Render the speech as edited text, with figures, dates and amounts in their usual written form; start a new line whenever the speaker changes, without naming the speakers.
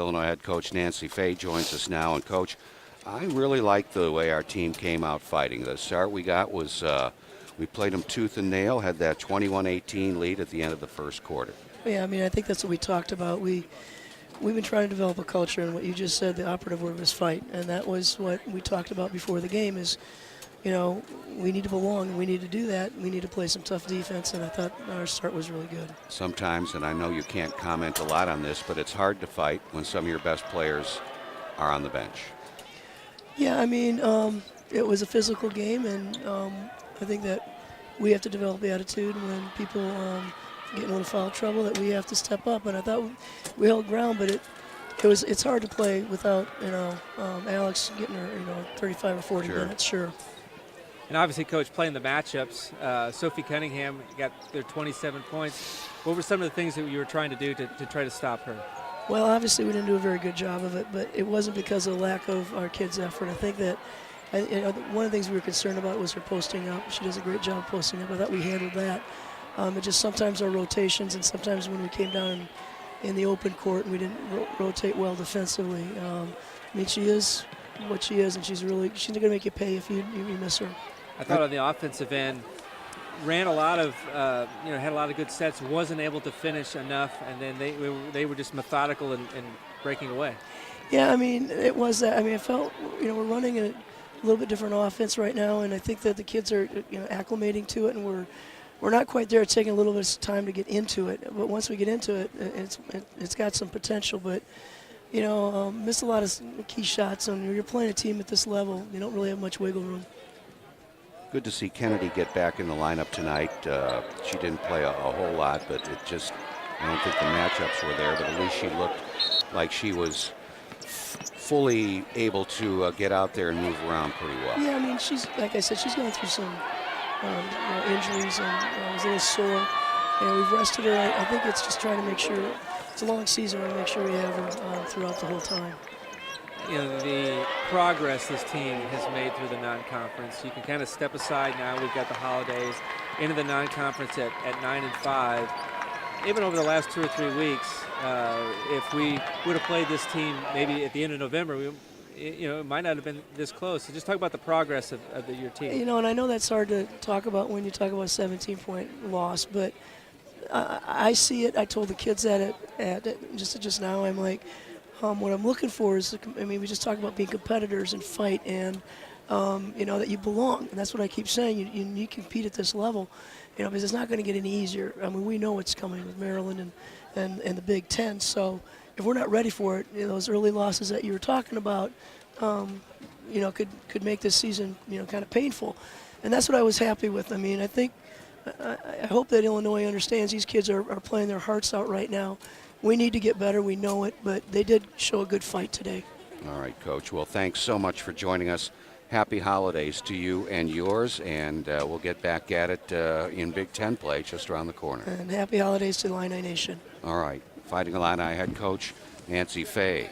Illinois head coach Nancy Fahey joins us now. And Coach, I really like the way our team came out fighting. The start we got was we played them tooth and nail, had that 21-18 lead at the end of the first quarter.
Yeah, I mean, I think that's what we talked about. We've been trying to develop a culture, and what you just said, the operative word was fight, and that was what we talked about before the game is, you know, we need to belong, we need to do that, we need to play some tough defense, and I thought our start was really good.
Sometimes, and I know you can't comment a lot on this, but it's hard to fight when some of your best players are on the bench.
Yeah, I mean, it was a physical game, and I think that we have to develop the attitude when people get in a little foul trouble that we have to step up. And I thought we held ground, but it's hard to play without Alex getting her 35 or 40 minutes. Sure.
And obviously, Coach, playing the matchups, Sophie Cunningham got their 27 points. What were some of the things that you were trying to do to try to stop her?
Well, obviously we didn't do a very good job of it, but it wasn't because of the lack of our kids' effort. I think that one of the things we were concerned about was her posting up. She does a great job posting up. I thought we handled that. It just sometimes our rotations, and sometimes when we came down in the open court and we didn't rotate well defensively. I mean, she is what she is, and she's going to make you pay if you miss her.
I thought on the offensive end, ran a lot of, had a lot of good sets, wasn't able to finish enough, and then they were just methodical and breaking away. Yeah,
I mean, it was that. I mean, I felt, we're running a little bit different offense right now, and I think that the kids are, acclimating to it, and we're not quite there. It's taking a little bit of time to get into it, but once we get into it, it's got some potential. But missed a lot of key shots. And you're playing a team at this level, you don't really have much wiggle room.
Good to see Kennedy get back in the lineup tonight. She didn't play a whole lot, but I don't think the matchups were there, but at least she looked like she was fully able to get out there and move around pretty well.
Yeah, I mean, like I said, she's going through some injuries and was a little sore. We've rested her. I think it's just trying to make sure, it's a long season, and make sure we have her throughout the whole time.
The progress this team has made through the non-conference. You can kind of step aside now. We've got the holidays into the non-conference at 9-5. Even over the last 2 or 3 weeks, if we would have played this team maybe at the end of November, it might not have been this close. So just talk about the progress of your team.
And I know that's hard to talk about when you talk about a 17-point loss, but I see it. I told the kids that just now. I'm like, what I'm looking for is, we just talk about being competitors and fight, and that you belong, and that's what I keep saying. You compete at this level, because it's not going to get any easier. I mean, we know it's coming with Maryland and the Big Ten. So if we're not ready for it, those early losses that you were talking about, could make this season, kind of painful, and that's what I was happy with. I mean, I hope that Illinois understands these kids are playing their hearts out right now. We need to get better, we know it, but they did show a good fight today.
All right, Coach. Well, thanks so much for joining us. Happy holidays to you and yours, and we'll get back at it in Big Ten play just around the corner.
And happy holidays to the Illini Nation.
All right. Fighting Illini head coach Nancy Fahey.